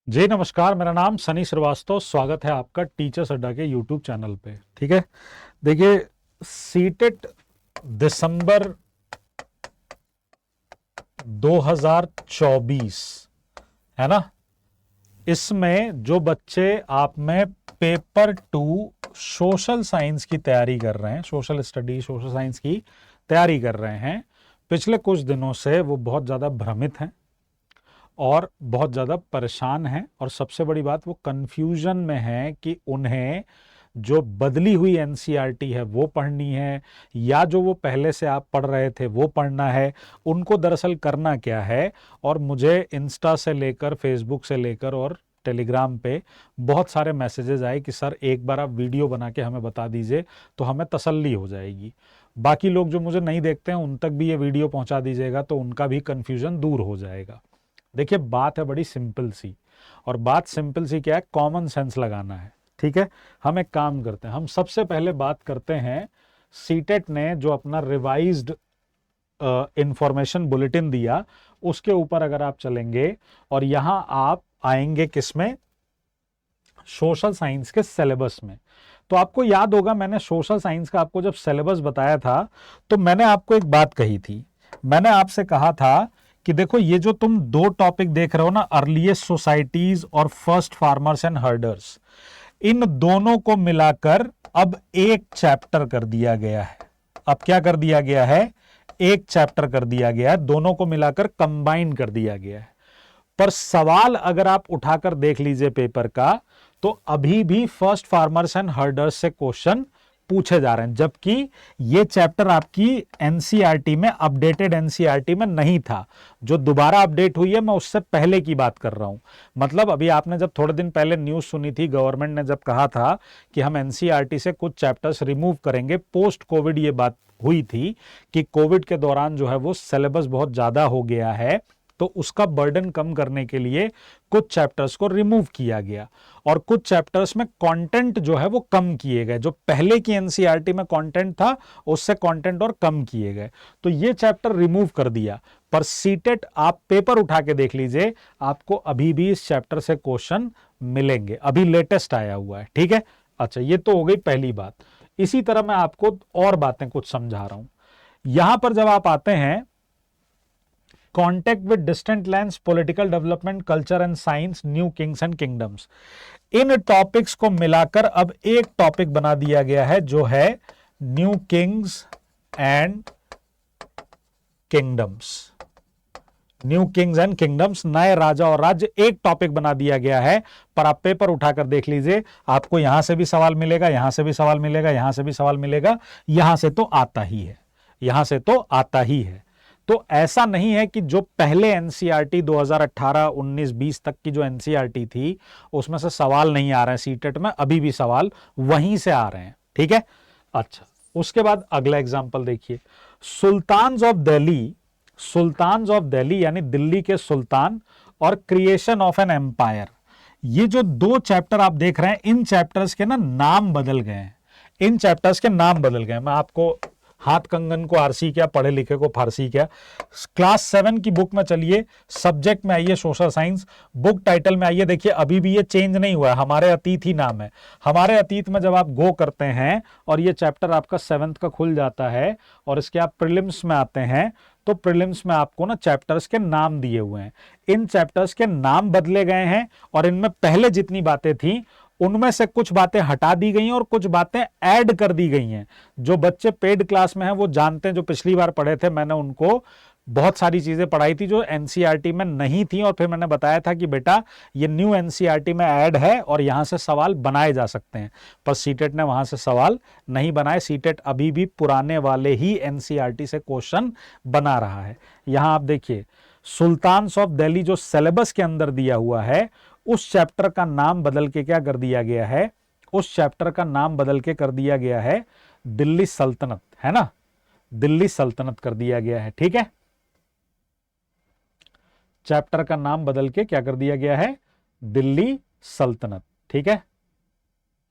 जी नमस्कार। मेरा नाम सनी श्रीवास्तव। स्वागत है आपका टीचर्स अड्डा के यूट्यूब चैनल पे। ठीक है, देखिए सीटेट दिसंबर 2024 है ना, इसमें जो बच्चे आप में पेपर 2 सोशल साइंस की तैयारी कर रहे हैं, सोशल स्टडी सोशल साइंस की तैयारी कर रहे हैं, पिछले कुछ दिनों से वो बहुत ज़्यादा भ्रमित हैं और बहुत ज़्यादा परेशान हैं, और सबसे बड़ी बात वो कन्फ्यूजन में है कि उन्हें जो बदली हुई एनसीईआरटी है वो पढ़नी है या जो वो पहले से आप पढ़ रहे थे वो पढ़ना है। उनको दरअसल करना क्या है, और मुझे इंस्टा से लेकर फेसबुक से लेकर और टेलीग्राम पे बहुत सारे मैसेजेस आए कि सर एक बार आप वीडियो बना के हमें बता दीजिए तो हमें तसल्ली हो जाएगी। बाकी लोग जो मुझे नहीं देखते हैं उन तक भी ये वीडियो पहुंचा दीजिएगा तो उनका भी कन्फ्यूजन दूर हो जाएगा। देखिए बात है बड़ी सिंपल सी, और बात सिंपल सी क्या है, कॉमन सेंस लगाना है। ठीक है, हम एक काम करते हैं, हम सबसे पहले बात करते हैं सीटेट ने जो अपना रिवाइज्ड इंफॉर्मेशन बुलेटिन दिया उसके ऊपर अगर आप चलेंगे और यहां आप आएंगे किसमें, सोशल साइंस के सिलेबस में। तो आपको याद होगा मैंने सोशल साइंस का आपको जब सिलेबस बताया था तो मैंने आपको एक बात कही थी। मैंने आपसे कहा था कि देखो ये जो तुम दो टॉपिक देख रहे हो ना, अर्लीस्ट सोसाइटीज और फर्स्ट फार्मर्स एंड हर्डर्स, इन दोनों को मिलाकर अब एक चैप्टर कर दिया गया है। अब क्या कर दिया गया है, एक चैप्टर कर दिया गया है, दोनों को मिलाकर कंबाइन कर दिया गया है। पर सवाल अगर आप उठाकर देख लीजिए पेपर का, तो अभी भी फर्स्ट फार्मर्स एंड हर्डर्स से क्वेश्चन पूछे जा रहे हैं, जबकि ये चैप्टर आपकी एनसीईआरटी में, अपडेटेड एनसीईआरटी में नहीं था। जो दोबारा अपडेट हुई है मैं उससे पहले की बात कर रहा हूं। मतलब अभी आपने जब थोड़े दिन पहले न्यूज सुनी थी, गवर्नमेंट ने जब कहा था कि हम एनसीईआरटी से कुछ चैप्टर्स रिमूव करेंगे, पोस्ट कोविड ये बात हुई थी कि कोविड के दौरान जो है वो सिलेबस बहुत ज्यादा हो गया है, तो उसका बर्डन कम करने के लिए कुछ चैप्टर्स को रिमूव किया गया और कुछ चैप्टर्स में कंटेंट जो है वो कम किए गए। जो पहले की एनसीईआरटी में कंटेंट था उससे कंटेंट और कम किए गए, तो ये चैप्टर रिमूव कर दिया। पर सीटेट आप पेपर उठा के देख लीजिए, आपको अभी भी इस चैप्टर से क्वेश्चन मिलेंगे, अभी लेटेस्ट आया हुआ है। ठीक है, अच्छा ये तो हो गई पहली बात। इसी तरह मैं आपको और बातें कुछ समझा रहा हूं। यहां पर जब आप आते हैं contact with distant lands, political development, culture and science, new Kings and kingdoms, in topics को मिलाकर अब एक टॉपिक बना दिया गया है जो है new Kings and kingdoms. New Kings and kingdoms, नए राजा और राज्य, एक टॉपिक बना दिया गया है। पर आप पेपर उठाकर देख लीजिए, आपको यहां से भी सवाल मिलेगा, यहां से भी सवाल मिलेगा, यहां से भी सवाल मिलेगा, यहां से तो आता ही है, यहां से तो आता ही है। तो ऐसा नहीं है कि जो पहले एनसीईआरटी 2018, 19, 20 तक की जो एनसीईआरटी थी उसमें से सवाल नहीं आ रहे हैं सीटेट में, अभी भी सवाल वहीं से आ रहे हैं। ठीक है, अच्छा उसके बाद अगला एग्जांपल देखिए, sultans of Delhi, sultans of Delhi यानी दिल्ली के सुल्तान और क्रिएशन ऑफ एन एम्पायर। ये जो दो चैप्टर आप देख रहे हैं, इन चैप्टर्स के ना नाम बदल गए हैं, इन चैप्टर्स के नाम बदल गए। मैं आपको, हाथ कंगन को आरसी क्या, पढ़े लिखे को फारसी क्या, क्लास 7 की बुक में चलिए, सब्जेक्ट में आइए सोशल साइंस, बुक टाइटल में आइए, देखिए अभी भी ये चेंज नहीं हुआ है, हमारे अतीत ही नाम है। हमारे अतीत में जब आप गो करते हैं और ये चैप्टर आपका 7th का खुल जाता है और इसके आप प्रीलिम्स में आते हैं, तो प्रीलिम्स में आपको ना चैप्टर्स के नाम दिए हुए हैं, इन चैप्टर्स के नाम बदले गए हैं और इनमें पहले जितनी बातें थी उनमें से कुछ बातें हटा दी गई हैं और कुछ बातें ऐड कर दी गई हैं। जो बच्चे पेड क्लास में हैं वो जानते हैं, जो पिछली बार पढ़े थे मैंने उनको बहुत सारी चीजें पढ़ाई थी जो एनसीईआरटी में नहीं थी, और फिर मैंने बताया था कि बेटा ये न्यू एनसीईआरटी में ऐड है और यहां से सवाल बनाए जा सकते हैं। पर सीटेट ने वहां से सवाल नहीं बनाए, सीटेट अभी भी पुराने वाले ही एनसीईआरटी से क्वेश्चन बना रहा है। यहां आप देखिए, सुल्तान्स ऑफ दिल्ली जो सिलेबस के अंदर दिया हुआ है, उस चैप्टर का नाम बदल के क्या कर दिया गया है, उस चैप्टर का नाम बदल के कर दिया गया है दिल्ली सल्तनत, है ना, दिल्ली सल्तनत कर दिया गया है। ठीक है, चैप्टर का नाम बदल के क्या कर दिया गया है, दिल्ली सल्तनत। ठीक है,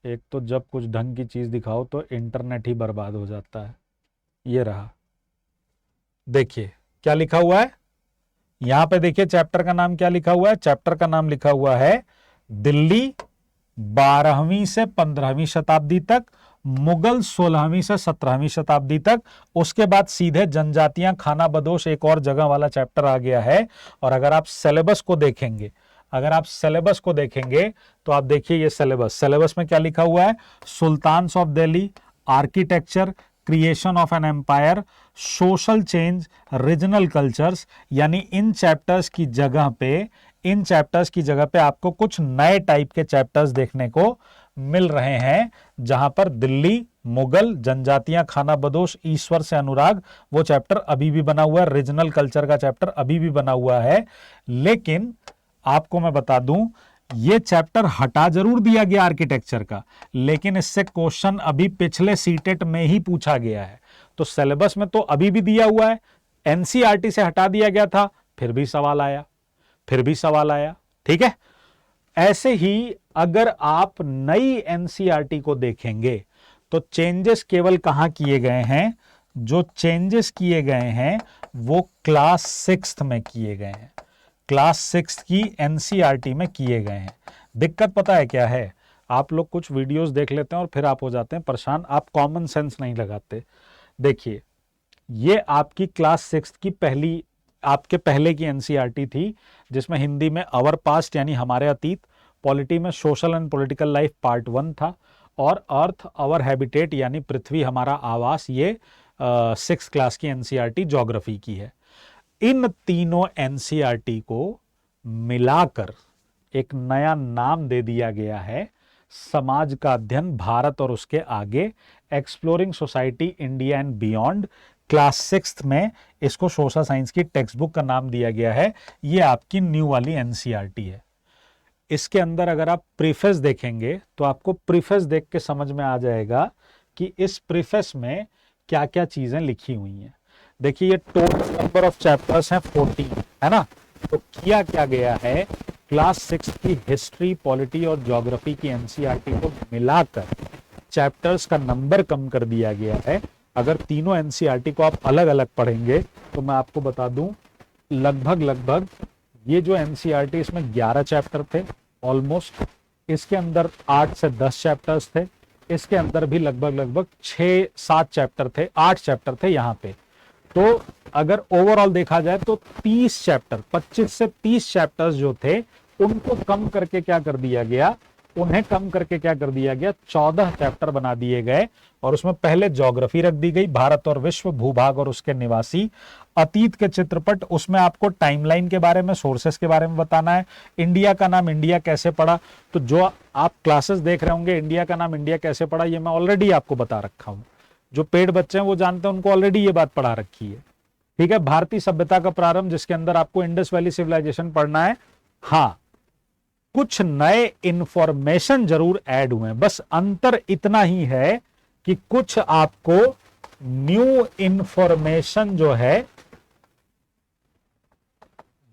एक तो जब कुछ ढंग की चीज दिखाओ तो इंटरनेट ही बर्बाद हो जाता है। ये रहा, देखिए क्या लिखा हुआ है, यहां पे देखिए चैप्टर का नाम क्या लिखा हुआ है, चैप्टर का नाम लिखा हुआ है दिल्ली 12वीं से 15वीं शताब्दी तक, मुगल 16वीं से 17वीं शताब्दी तक। उसके बाद सीधे जनजातियां खाना बदोश एक और जगह वाला चैप्टर आ गया है। और अगर आप सिलेबस को देखेंगे, अगर आप सिलेबस को देखेंगे तो आप देखिए ये सिलेबस में क्या लिखा हुआ है, sultans of Delhi, architecture, creation of an empire, social change, regional cultures. यानी इन चैप्टर्स की जगह पे आपको कुछ नए टाइप के चैप्टर्स देखने को मिल रहे हैं, जहां पर दिल्ली, मुगल, जनजातियां खाना बदोश, ईश्वर से अनुराग, वो चैप्टर अभी भी बना हुआ है, रीजनल कल्चर का चैप्टर अभी भी बना हुआ है। लेकिन आपको मैं बता दूं, ये चैप्टर हटा जरूर दिया गया आर्किटेक्चर का, लेकिन इससे क्वेश्चन अभी पिछले सीटेट में ही पूछा गया है। तो सिलेबस में तो अभी भी दिया हुआ है, एनसीईआरटी से हटा दिया गया था, फिर भी सवाल आया, ठीक है। ऐसे ही अगर आप नई एनसीईआरटी को देखेंगे तो चेंजेस केवल कहां किए गए हैं, जो चेंजेस किए गए हैं वो क्लास 6 में किए गए हैं, क्लास 6 की एनसीईआरटी में किए गए हैं। दिक्कत पता है क्या है, आप लोग कुछ वीडियोस देख लेते हैं और फिर आप हो जाते हैं परेशान, आप कॉमन सेंस नहीं लगाते। देखिए, ये आपकी क्लास 6 की आपके पहले की एनसीईआरटी थी, जिसमें हिंदी में अवर पास्ट यानी हमारे अतीत, पॉलिटी में social and political life part 1 था, और अर्थ अवर हैबिटेट यानी पृथ्वी हमारा आवास, ये 6 क्लास की एनसीईआरटी ज्योग्राफी की है। इन तीनों एनसीईआरटी को मिलाकर एक नया नाम दे दिया गया है, समाज का अध्ययन भारत और उसके आगे, exploring society India and beyond. Class 6 में इसको सोशल साइंस की टेक्स्ट बुक का नाम दिया गया है। ये आपकी न्यू वाली एनसीईआरटी है। इसके अंदर अगर आप प्रीफेस देखेंगे तो आपको प्रीफेस देख के समझ में आ जाएगा कि इस प्रीफेस में क्या क्या चीजें लिखी हुई हैं। देखिए, ये टोटल नंबर ऑफ चैप्टर्स हैं 14, है ना। तो किया क्या गया है, क्लास 6 की हिस्ट्री, पॉलिटी और ज्योग्राफी की एनसीईआरटी को मिलाकर चैप्टर्स का नंबर कम कर दिया गया है। अगर तीनों एनसीईआरटी को आप अलग अलग पढ़ेंगे तो मैं आपको बता दूं, लगभग ये जो एनसीईआरटी, इसमें 11 चैप्टर थे ऑलमोस्ट, इसके अंदर 8 से 10 चैप्टर्स थे, इसके अंदर भी लगभग 6-7 चैप्टर थे, 8 चैप्टर थे यहाँ पे। तो अगर ओवरऑल देखा जाए तो 30 चैप्टर, 25 से 30 चैप्टर्स जो थे उनको कम करके क्या कर दिया गया, 14 चैप्टर बना दिए गए। और उसमें पहले ज्योग्राफी रख दी गई, भारत और विश्व, भूभाग और उसके निवासी, अतीत के चित्रपट, उसमें आपको टाइमलाइन के बारे में, सोर्सेस के बारे में बताना है। इंडिया का नाम इंडिया कैसे पड़ा, तो जो आप क्लासेस देख रहे होंगे इंडिया का नाम इंडिया कैसे पड़ा, ये मैं ऑलरेडी आपको बता रखा हूं। जो पेड बच्चे हैं वो जानते हैं, उनको ऑलरेडी ये बात पढ़ा रखी है, ठीक है। भारतीय सभ्यता का प्रारंभ, जिसके अंदर आपको इंडस वैली सिविलाइजेशन पढ़ना है। हाँ, कुछ नए इंफॉर्मेशन जरूर ऐड हुए हैं, बस अंतर इतना ही है कि कुछ आपको न्यू इंफॉर्मेशन जो है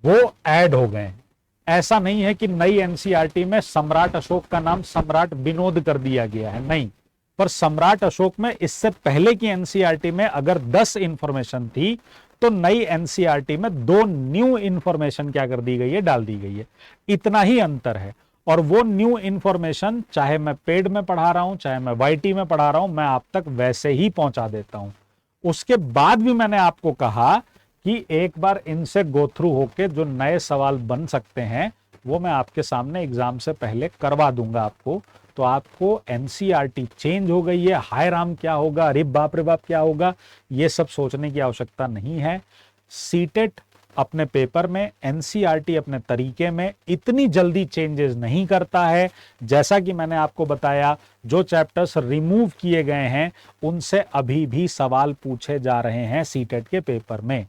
वो ऐड हो गए हैं। ऐसा नहीं है कि नई एनसीईआरटी में सम्राट अशोक का नाम सम्राट विनोद कर दिया गया है, नहीं। पर सम्राट अशोक में इससे पहले की एनसीईआरटी में अगर 10 इंफॉर्मेशन थी तो नई एनसीईआरटी में 2 न्यू इंफॉर्मेशन क्या कर दी गई है, डाल दी गई है। इतना ही अंतर है। और वो न्यू इंफॉर्मेशन चाहे मैं पेड में पढ़ा रहा हूं, चाहे मैं वाईटी में पढ़ा रहा हूं, मैं आप तक वैसे ही पहुंचा देता हूं। उसके बाद भी मैंने आपको कहा कि एक बार इनसे गो थ्रू होके जो नए सवाल बन सकते हैं वो मैं आपके सामने एग्जाम से पहले करवा दूंगा आपको। तो आपको एनसीईआरटी चेंज हो गई है, हाय राम क्या होगा, अरे बाप रे बाप क्या होगा, ये सब सोचने की आवश्यकता नहीं है। सीटेट अपने पेपर में, एनसीईआरटी अपने तरीके में इतनी जल्दी चेंजेस नहीं करता है। जैसा कि मैंने आपको बताया, जो चैप्टर्स रिमूव किए गए हैं उनसे अभी भी सवाल पूछे जा रहे हैं सीटेट के पेपर में।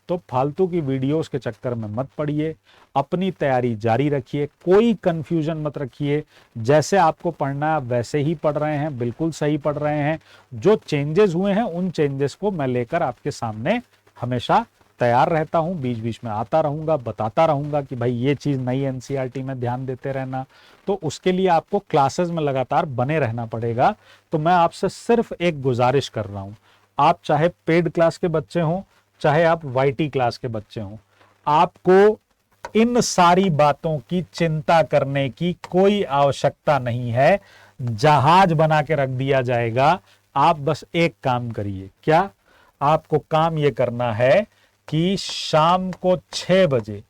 तो फालतू की वीडियोस के चक्कर में मत पड़िए, अपनी तैयारी जारी रखिए, कोई कंफ्यूजन मत रखिए। जैसे आपको पढ़ना है वैसे ही पढ़ रहे हैं, बिल्कुल सही पढ़ रहे हैं। जो चेंजेस हुए हैं उन चेंजेस को मैं लेकर आपके सामने हमेशा तैयार रहता हूं, बीच बीच में आता रहूंगा, बताता रहूंगा कि भाई ये चीज नई एनसीईआरटी में ध्यान देते रहना। तो उसके लिए आपको क्लासेस में लगातार बने रहना पड़ेगा। तो मैं आपसे सिर्फ एक गुजारिश कर रहा हूं, आप चाहे पेड क्लास के बच्चे हों, चाहे आप वाईटी क्लास के बच्चे हों, आपको इन सारी बातों की चिंता करने की कोई आवश्यकता नहीं है। जहाज बना के रख दिया जाएगा। आप बस एक काम करिए। क्या? आपको काम यह करना है कि शाम को 6 बजे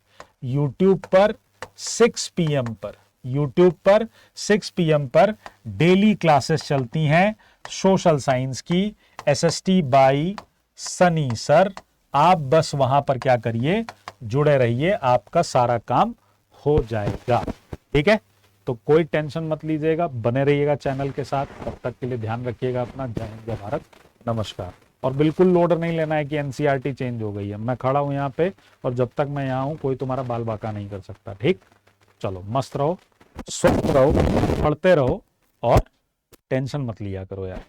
YouTube पर 6 PM पर YouTube पर 6 PM पर डेली क्लासेस चलती हैं सोशल साइंस की, SST बाई सनी सर। आप बस वहां पर क्या करिए, जुड़े रहिए, आपका सारा काम हो जाएगा। ठीक है, तो कोई टेंशन मत लीजिएगा, बने रहिएगा चैनल के साथ। तब तक के लिए ध्यान रखिएगा अपना। जय हिंद, जय भारत, नमस्कार। और बिल्कुल लोड नहीं लेना है कि NCERT चेंज हो गई है। मैं खड़ा हूं यहाँ पे, और जब तक मैं यहाँ हूं कोई तुम्हारा बाल बाका नहीं कर सकता। ठीक, चलो मस्त रहो, स्वस्थ रहो, पढ़ते रहो, और टेंशन मत लिया करो यार।